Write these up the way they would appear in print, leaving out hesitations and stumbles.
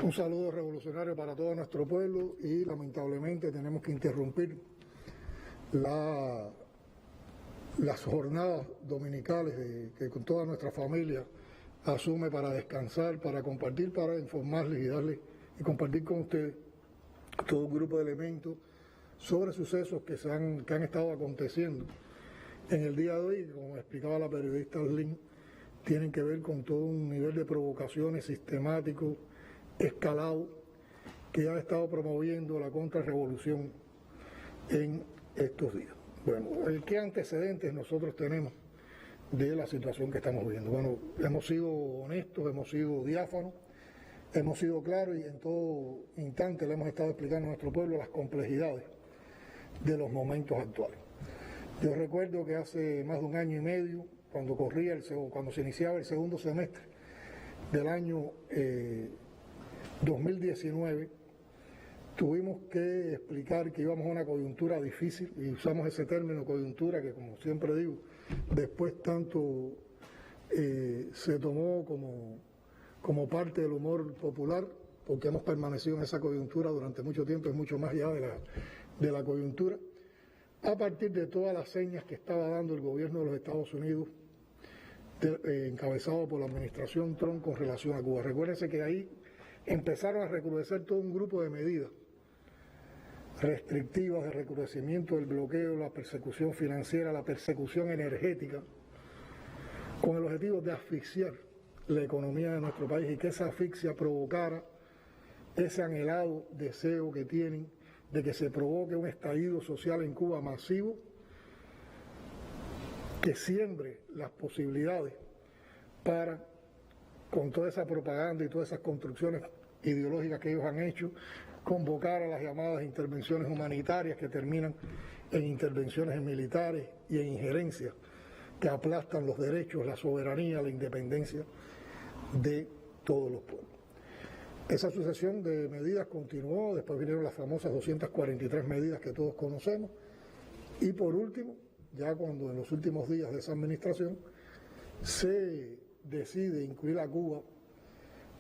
Un saludo revolucionario para todo nuestro pueblo y lamentablemente tenemos que interrumpir las jornadas dominicales que con toda nuestra familia asume para descansar, para compartir, para informarles y compartir con ustedes todo un grupo de elementos sobre sucesos que han estado aconteciendo en el día de hoy, como explicaba la periodista Arlene, tienen que ver con todo un nivel de provocaciones sistemáticos, escalado, que ha estado promoviendo la contrarrevolución en estos días. Bueno, ¿qué antecedentes nosotros tenemos de la situación que estamos viviendo? Bueno, hemos sido honestos, hemos sido diáfanos, hemos sido claros y en todo instante le hemos estado explicando a nuestro pueblo las complejidades de los momentos actuales. Yo recuerdo que hace más de un año y medio, cuando se iniciaba el segundo semestre del año 2019, tuvimos que explicar que íbamos a una coyuntura difícil, y usamos ese término coyuntura que, como siempre digo, después tanto se tomó como parte del humor popular, porque hemos permanecido en esa coyuntura durante mucho tiempo, es mucho más allá de la coyuntura, a partir de todas las señas que estaba dando el gobierno de los Estados Unidos, encabezado por la administración Trump con relación a Cuba. Recuérdense que ahí empezaron a recrudecer todo un grupo de medidas restrictivas de recrudecimiento del bloqueo, la persecución financiera, la persecución energética, con el objetivo de asfixiar la economía de nuestro país y que esa asfixia provocara ese anhelado deseo que tienen de que se provoque un estallido social en Cuba masivo, que siembre las posibilidades para, con toda esa propaganda y todas esas construcciones ideológicas que ellos han hecho, convocar a las llamadas intervenciones humanitarias que terminan en intervenciones militares y en injerencias que aplastan los derechos, la soberanía, la independencia de todos los pueblos. Esa sucesión de medidas continuó, después vinieron las famosas 243 medidas que todos conocemos, y por último, ya cuando en los últimos días de esa administración se decide incluir a Cuba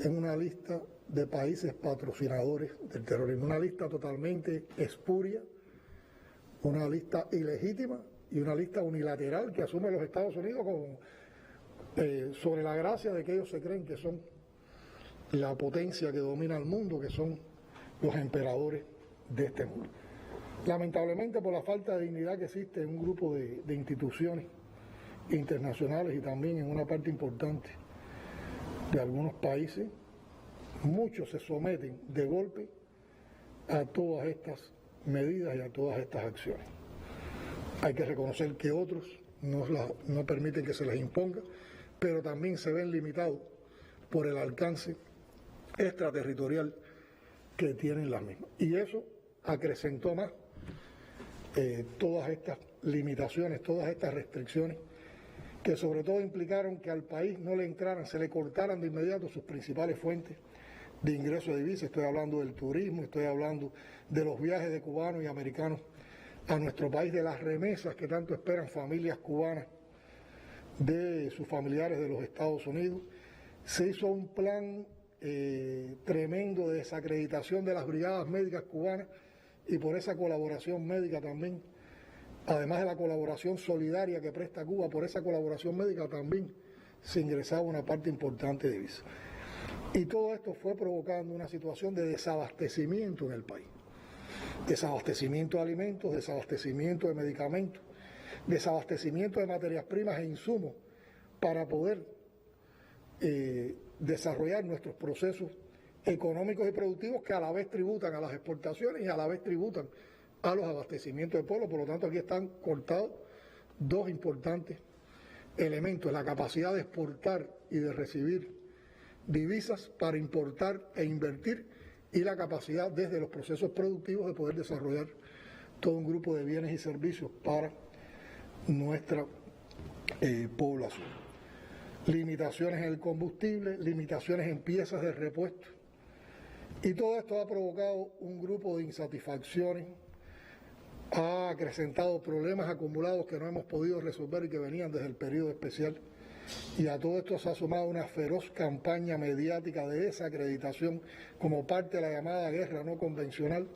en una lista de países patrocinadores del terrorismo, una lista totalmente espuria, una lista ilegítima y una lista unilateral que asume los Estados Unidos sobre la gracia de que ellos se creen que son la potencia que domina el mundo, que son los emperadores de este mundo. Lamentablemente, por la falta de dignidad que existe en un grupo de instituciones internacionales y también en una parte importante de algunos países, muchos se someten de golpe a todas estas medidas y a todas estas acciones. Hay que reconocer que otros no permiten que se les imponga, pero también se ven limitados por el alcance extraterritorial que tienen las mismas. Y eso acrecentó más todas estas limitaciones, todas estas restricciones, que sobre todo implicaron que al país no le entraran, se le cortaran de inmediato sus principales fuentes de ingreso de divisas. Estoy hablando del turismo, estoy hablando de los viajes de cubanos y americanos a nuestro país, de las remesas que tanto esperan familias cubanas de sus familiares de los Estados Unidos. Se hizo un plan tremendo de desacreditación de las brigadas médicas cubanas, y por esa colaboración médica también, además de la colaboración solidaria que presta Cuba, por esa colaboración médica también se ingresaba una parte importante de divisas. Y todo esto fue provocando una situación de desabastecimiento en el país. Desabastecimiento de alimentos, desabastecimiento de medicamentos, desabastecimiento de materias primas e insumos para poder desarrollar nuestros procesos económicos y productivos, que a la vez tributan a las exportaciones y a la vez tributan a los abastecimientos del pueblo. Por lo tanto, aquí están cortados dos importantes elementos: la capacidad de exportar y de recibir divisas para importar e invertir, y la capacidad desde los procesos productivos de poder desarrollar todo un grupo de bienes y servicios para nuestra población. Limitaciones en el combustible, limitaciones en piezas de repuesto, y todo esto ha provocado un grupo de insatisfacciones, ha acrecentado problemas acumulados que no hemos podido resolver y que venían desde el periodo especial Y a todo esto se ha sumado una feroz campaña mediática de desacreditación como parte de la llamada guerra no convencional,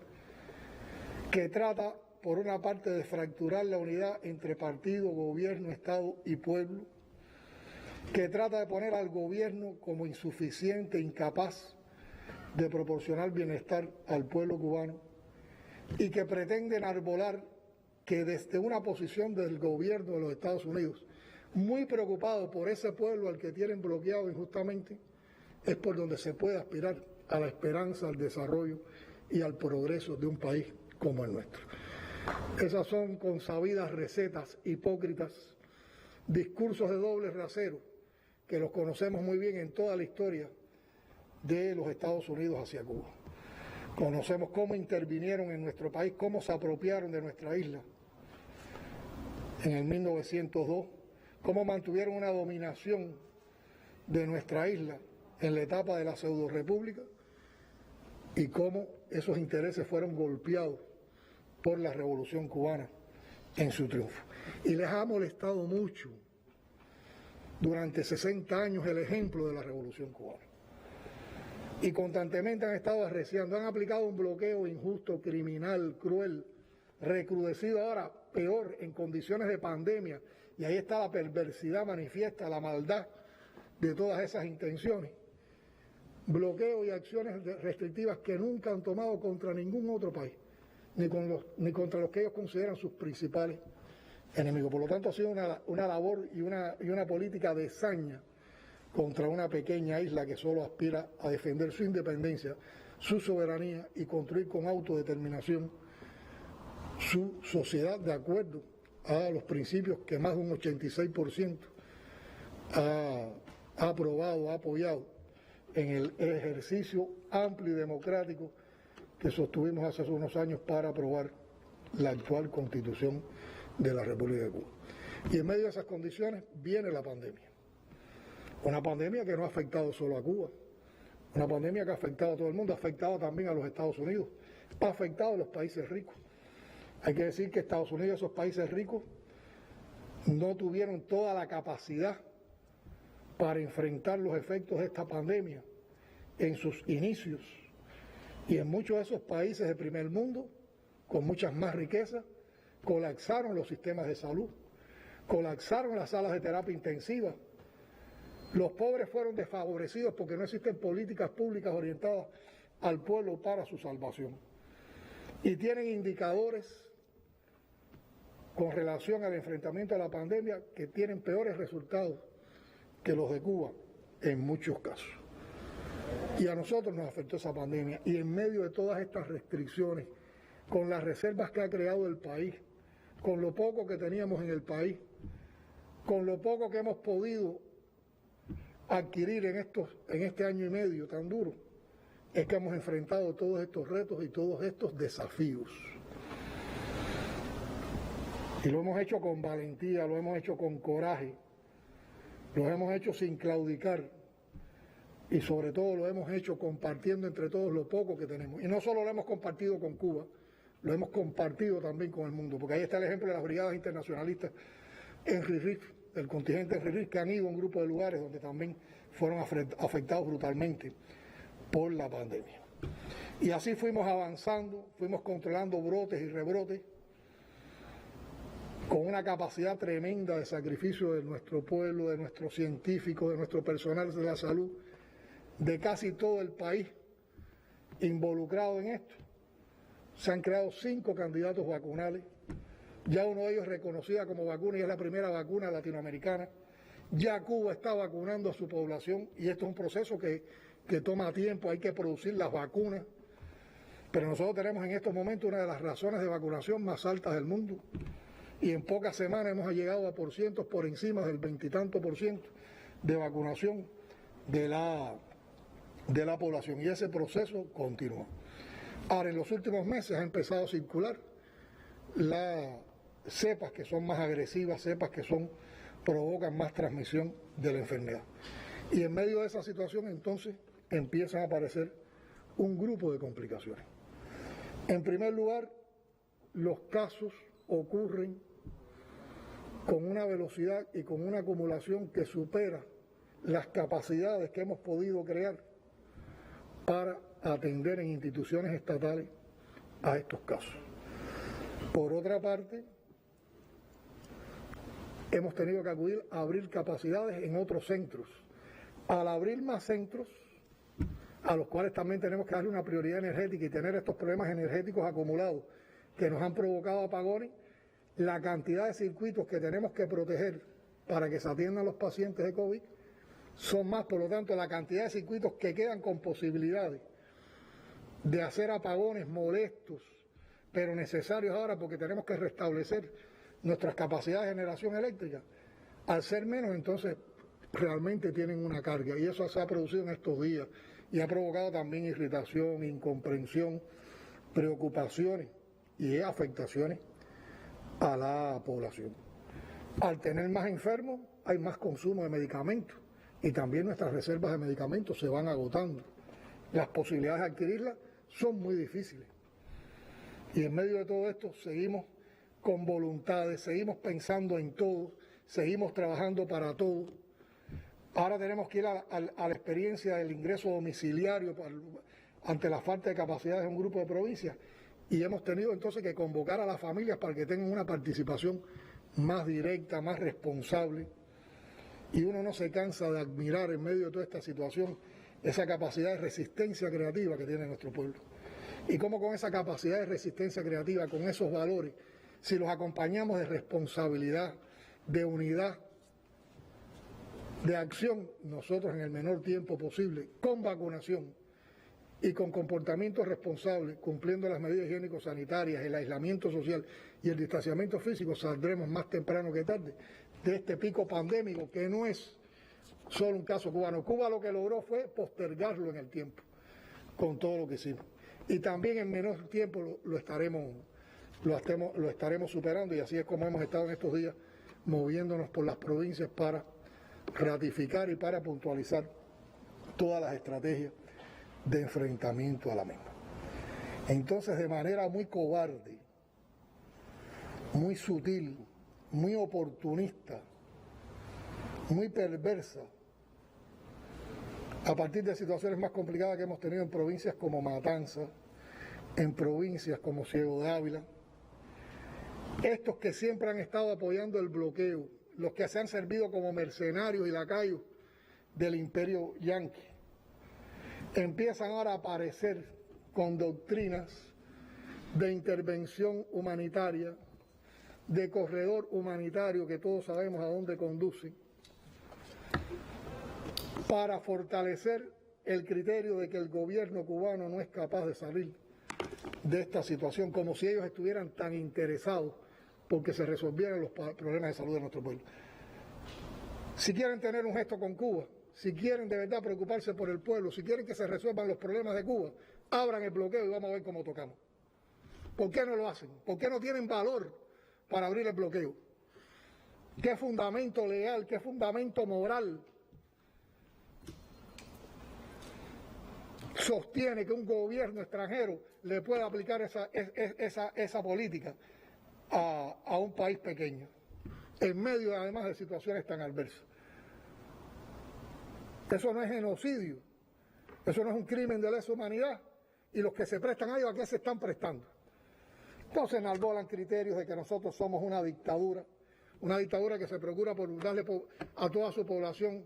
que trata, por una parte, de fracturar la unidad entre partido, gobierno, Estado y pueblo, que trata de poner al gobierno como insuficiente, incapaz de proporcionar bienestar al pueblo cubano, y que pretende enarbolar que desde una posición del gobierno de los Estados Unidos, muy preocupado por ese pueblo al que tienen bloqueado injustamente, es por donde se puede aspirar a la esperanza, al desarrollo y al progreso de un país como el nuestro. Esas son consabidas recetas hipócritas, discursos de doble rasero, que los conocemos muy bien en toda la historia de los Estados Unidos hacia Cuba. Conocemos cómo intervinieron en nuestro país, cómo se apropiaron de nuestra isla en el 1902, cómo mantuvieron una dominación de nuestra isla en la etapa de la pseudo-república y cómo esos intereses fueron golpeados por la Revolución Cubana en su triunfo. Y les ha molestado mucho durante 60 años el ejemplo de la Revolución Cubana. Y constantemente han estado arreciando, han aplicado un bloqueo injusto, criminal, cruel, recrudecido ahora, peor, en condiciones de pandemia. Y ahí está la perversidad manifiesta, la maldad de todas esas intenciones. Bloqueo y acciones restrictivas que nunca han tomado contra ningún otro país, ni contra los que ellos consideran sus principales enemigos. Por lo tanto, ha sido una labor y una política de saña contra una pequeña isla que solo aspira a defender su independencia, su soberanía y construir con autodeterminación su sociedad de acuerdo a los principios que más de un 86% ha aprobado, ha apoyado en el ejercicio amplio y democrático que sostuvimos hace unos años para aprobar la actual Constitución de la República de Cuba. Y en medio de esas condiciones viene la pandemia. Una pandemia que no ha afectado solo a Cuba, una pandemia que ha afectado a todo el mundo, ha afectado también a los Estados Unidos, ha afectado a los países ricos. Hay que decir que Estados Unidos y esos países ricos no tuvieron toda la capacidad para enfrentar los efectos de esta pandemia en sus inicios. Y en muchos de esos países de primer mundo, con muchas más riquezas, colapsaron los sistemas de salud, colapsaron las salas de terapia intensiva. Los pobres fueron desfavorecidos porque no existen políticas públicas orientadas al pueblo para su salvación. Y tienen indicadores con relación al enfrentamiento a la pandemia que tienen peores resultados que los de Cuba en muchos casos. Y a nosotros nos afectó esa pandemia, y en medio de todas estas restricciones, con las reservas que ha creado el país, con lo poco que teníamos en el país, con lo poco que hemos podido adquirir en este año y medio tan duro, es que hemos enfrentado todos estos retos y todos estos desafíos. Y lo hemos hecho con valentía, lo hemos hecho con coraje, lo hemos hecho sin claudicar y sobre todo lo hemos hecho compartiendo entre todos lo poco que tenemos. Y no solo lo hemos compartido con Cuba, lo hemos compartido también con el mundo, porque ahí está el ejemplo de las brigadas internacionalistas Henry Riff, del contingente Henry Riff, que han ido a un grupo de lugares donde también fueron afectados brutalmente por la pandemia. Y así fuimos avanzando, fuimos controlando brotes y rebrotes, con una capacidad tremenda de sacrificio de nuestro pueblo, de nuestros científicos, de nuestro personal de la salud, de casi todo el país involucrado en esto. Se han creado 5 candidatos vacunales, ya uno de ellos reconocida como vacuna y es la primera vacuna latinoamericana. Ya Cuba está vacunando a su población y esto es un proceso que toma tiempo, hay que producir las vacunas, pero nosotros tenemos en estos momentos una de las razones de vacunación más altas del mundo y en pocas semanas hemos llegado a porcientos por encima del 20 y tanto por ciento de vacunación de la población, y ese proceso continúa. Ahora, en los últimos meses ha empezado a circular las cepas que son más agresivas, cepas que provocan más transmisión de la enfermedad. Y en medio de esa situación, entonces, empiezan a aparecer un grupo de complicaciones. En primer lugar, los casos ocurren con una velocidad y con una acumulación que supera las capacidades que hemos podido crear para atender en instituciones estatales a estos casos. Por otra parte, hemos tenido que acudir a abrir capacidades en otros centros. Al abrir más centros, a los cuales también tenemos que darle una prioridad energética y tener estos problemas energéticos acumulados que nos han provocado apagones, la cantidad de circuitos que tenemos que proteger para que se atiendan los pacientes de COVID son más, por lo tanto, la cantidad de circuitos que quedan con posibilidades de hacer apagones molestos, pero necesarios ahora porque tenemos que restablecer nuestras capacidades de generación eléctrica, al ser menos, entonces realmente tienen una carga, y eso se ha producido en estos días y ha provocado también irritación, incomprensión, preocupaciones y afectaciones a la población. Al tener más enfermos, hay más consumo de medicamentos y también nuestras reservas de medicamentos se van agotando. Las posibilidades de adquirirlas son muy difíciles. Y en medio de todo esto seguimos con voluntades, seguimos pensando en todo, seguimos trabajando para todo. Ahora tenemos que ir a la experiencia del ingreso domiciliario ante la falta de capacidades de un grupo de provincias, y hemos tenido entonces que convocar a las familias para que tengan una participación más directa, más responsable, y uno no se cansa de admirar en medio de toda esta situación esa capacidad de resistencia creativa que tiene nuestro pueblo. Y cómo con esa capacidad de resistencia creativa, con esos valores, si los acompañamos de responsabilidad, de unidad, de acción, nosotros en el menor tiempo posible, con vacunación y con comportamientos responsables, cumpliendo las medidas higiénico-sanitarias, el aislamiento social y el distanciamiento físico, saldremos más temprano que tarde de este pico pandémico, que no es solo un caso cubano. Cuba lo que logró fue postergarlo en el tiempo, con todo lo que hicimos. Y también en menor tiempo lo estaremos superando, y así es como hemos estado en estos días moviéndonos por las provincias para ratificar y para puntualizar todas las estrategias de enfrentamiento a la misma. Entonces, de manera muy cobarde, muy sutil, muy oportunista, muy perversa, a partir de situaciones más complicadas que hemos tenido en provincias como Matanzas, en provincias como Ciego de Ávila, estos que siempre han estado apoyando el bloqueo, los que se han servido como mercenarios y lacayos del imperio yanqui, empiezan ahora a aparecer con doctrinas de intervención humanitaria, de corredor humanitario, que todos sabemos a dónde conduce, para fortalecer el criterio de que el gobierno cubano no es capaz de salir de esta situación, como si ellos estuvieran tan interesados porque se resolvieran los problemas de salud de nuestro pueblo. Si quieren tener un gesto con Cuba, si quieren de verdad preocuparse por el pueblo, si quieren que se resuelvan los problemas de Cuba, abran el bloqueo y vamos a ver cómo tocamos. ¿Por qué no lo hacen? ¿Por qué no tienen valor para abrir el bloqueo? ¿Qué fundamento legal, qué fundamento moral sostiene que un gobierno extranjero le pueda aplicar esa política a un país pequeño, en medio además de situaciones tan adversas? Eso no es genocidio, eso no es un crimen de lesa humanidad, y los que se prestan a ello, ¿a qué se están prestando? Entonces enarbolan criterios de que nosotros somos una dictadura que se procura por darle a toda su población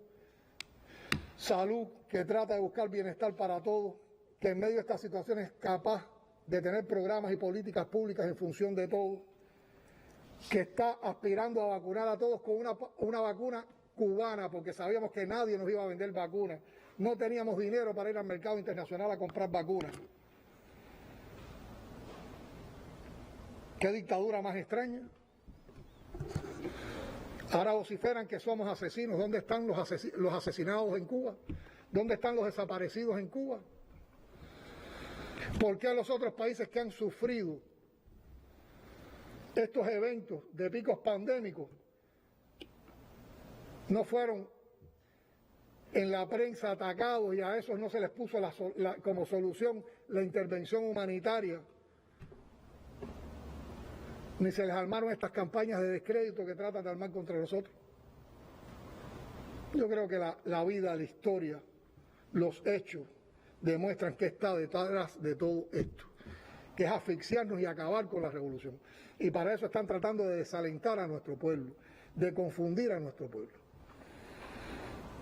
salud, que trata de buscar bienestar para todos, que en medio de estas situaciones es capaz de tener programas y políticas públicas en función de todo, que está aspirando a vacunar a todos con una vacuna cubana, porque sabíamos que nadie nos iba a vender vacunas, no teníamos dinero para ir al mercado internacional a comprar vacunas. ¿Qué dictadura más extraña? Ahora vociferan que somos asesinos. ¿Dónde están los asesinados en Cuba? ¿Dónde están los desaparecidos en Cuba? ¿Por qué a los otros países que han sufrido estos eventos de picos pandémicos no fueron en la prensa atacados y a esos no se les puso como solución la intervención humanitaria ni se les armaron estas campañas de descrédito que tratan de armar contra nosotros. Yo creo que la vida, la historia, los hechos demuestran que está detrás de todo esto, que es asfixiarnos y acabar con la revolución. Y para eso están tratando de desalentar a nuestro pueblo, de confundir a nuestro pueblo.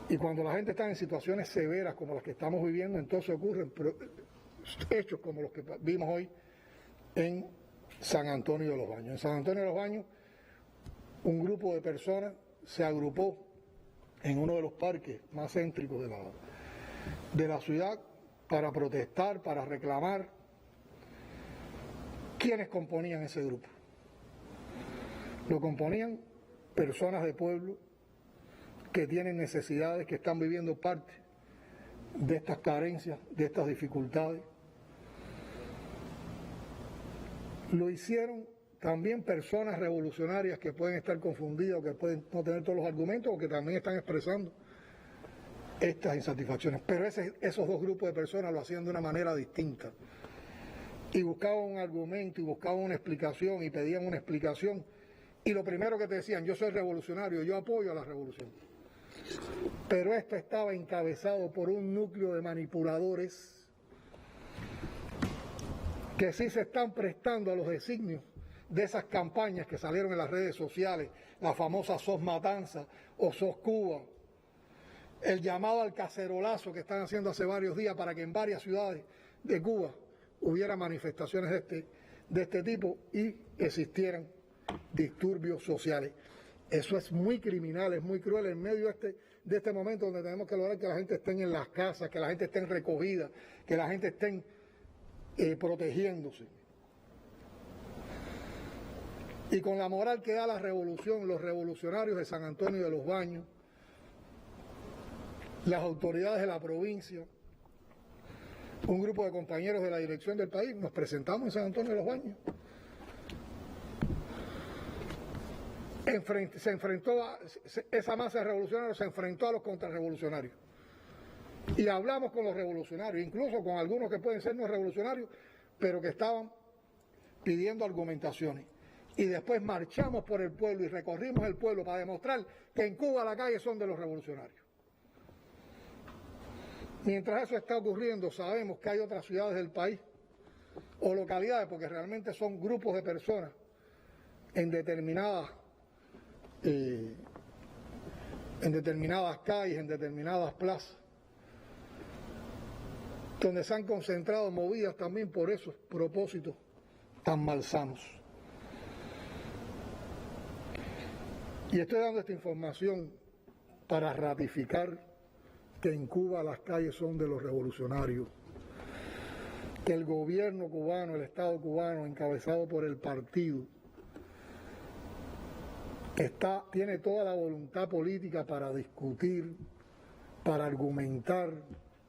Y cuando la gente está en situaciones severas como las que estamos viviendo, entonces ocurren hechos como los que vimos hoy en San Antonio de los Baños. En San Antonio de los Baños, un grupo de personas se agrupó en uno de los parques más céntricos de la ciudad para protestar, para reclamar. ¿Quiénes componían ese grupo? Lo componían personas de pueblo que tienen necesidades, que están viviendo parte de estas carencias, de estas dificultades. Lo hicieron también personas revolucionarias que pueden estar confundidas, o que pueden no tener todos los argumentos, o que también están expresando estas insatisfacciones. Pero esos dos grupos de personas lo hacían de una manera distinta. Y buscaban un argumento, y buscaban una explicación, y pedían una explicación. Y lo primero que te decían: yo soy revolucionario, yo apoyo a la revolución. Pero esto estaba encabezado por un núcleo de manipuladores que sí se están prestando a los designios de esas campañas que salieron en las redes sociales, la famosa SOS Matanza o SOS Cuba, el llamado al cacerolazo que están haciendo hace varios días para que en varias ciudades de Cuba hubiera manifestaciones de este tipo y existieran disturbios sociales. Eso es muy criminal, es muy cruel en medio de este momento donde tenemos que lograr que la gente esté en las casas, que la gente esté recogida, que la gente esté protegiéndose. Y con la moral que da la revolución, los revolucionarios de San Antonio de los Baños, las autoridades de la provincia, un grupo de compañeros de la dirección del país, nos presentamos en San Antonio de los Baños. Esa masa de revolucionarios se enfrentó a los contrarrevolucionarios. Y hablamos con los revolucionarios, incluso con algunos que pueden ser no revolucionarios, pero que estaban pidiendo argumentaciones. Y después marchamos por el pueblo y recorrimos el pueblo para demostrar que en Cuba las calles son de los revolucionarios. Mientras eso está ocurriendo, sabemos que hay otras ciudades del país o localidades, porque realmente son grupos de personas en determinadas calles, en determinadas plazas, donde se han concentrado, movidas también por esos propósitos tan malsanos. Y estoy dando esta información para ratificar que en Cuba las calles son de los revolucionarios, que el gobierno cubano, el Estado cubano, encabezado por el partido, tiene toda la voluntad política para discutir, para argumentar,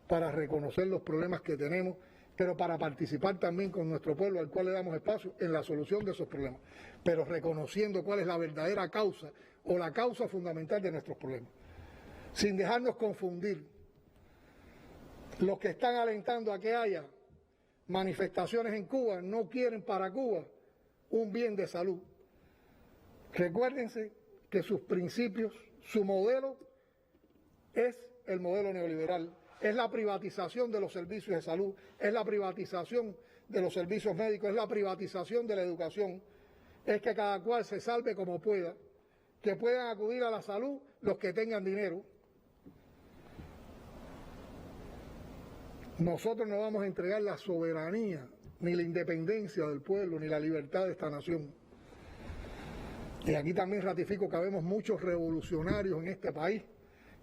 para reconocer los problemas que tenemos, pero para participar también con nuestro pueblo, al cual le damos espacio en la solución de esos problemas, pero reconociendo cuál es la verdadera causa o la causa fundamental de nuestros problemas, sin dejarnos confundir. Los que están alentando a que haya manifestaciones en Cuba no quieren para Cuba un bien de salud. Recuérdense que sus principios, su modelo es el modelo neoliberal, es la privatización de los servicios de salud, es la privatización de los servicios médicos, es la privatización de la educación, es que cada cual se salve como pueda, que puedan acudir a la salud los que tengan dinero. Nosotros no vamos a entregar la soberanía, ni la independencia del pueblo, ni la libertad de esta nación. Y aquí también ratifico que habemos muchos revolucionarios en este país,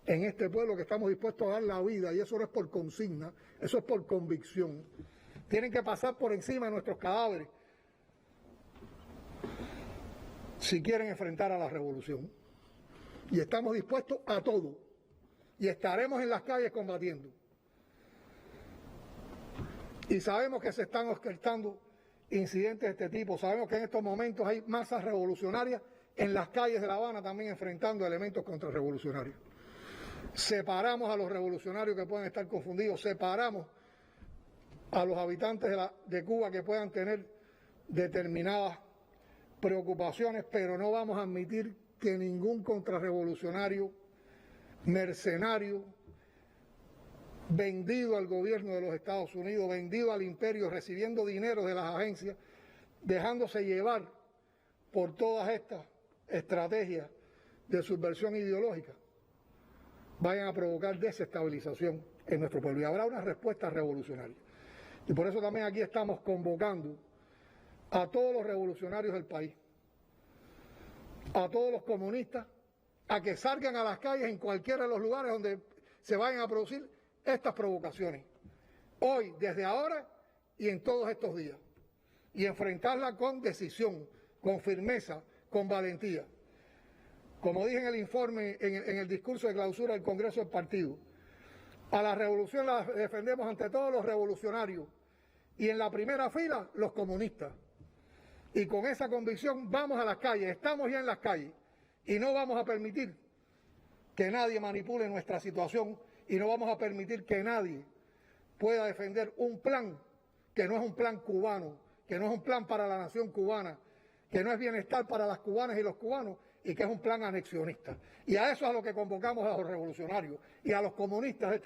en este pueblo, que estamos dispuestos a dar la vida, y eso no es por consigna, eso es por convicción. Tienen que pasar por encima de nuestros cadáveres si quieren enfrentar a la revolución. Y estamos dispuestos a todo, y estaremos en las calles combatiendo. Y sabemos que se están orquestando incidentes de este tipo, sabemos que en estos momentos hay masas revolucionarias en las calles de La Habana también enfrentando elementos contrarrevolucionarios. Separamos a los revolucionarios que pueden estar confundidos, separamos a los habitantes de Cuba que puedan tener determinadas preocupaciones, pero no vamos a admitir que ningún contrarrevolucionario, mercenario, vendido al gobierno de los Estados Unidos, vendido al imperio, recibiendo dinero de las agencias, dejándose llevar por todas estas estrategias de subversión ideológica, vayan a provocar desestabilización en nuestro pueblo. Y habrá una respuesta revolucionaria. Y por eso también aquí estamos convocando a todos los revolucionarios del país, a todos los comunistas, a que salgan a las calles en cualquiera de los lugares donde se vayan a producir estas provocaciones. Hoy, desde ahora y en todos estos días. Y enfrentarla con decisión, con firmeza, con valentía. Como dije en el informe, en el discurso de clausura del Congreso del Partido, a la revolución la defendemos ante todos los revolucionarios y en la primera fila los comunistas. Y con esa convicción vamos a las calles, estamos ya en las calles y no vamos a permitir que nadie manipule nuestra situación y no vamos a permitir que nadie pueda defender un plan que no es un plan cubano, que no es un plan para la nación cubana, que no es bienestar para las cubanas y los cubanos y que es un plan anexionista. Y a eso es a lo que convocamos a los revolucionarios y a los comunistas.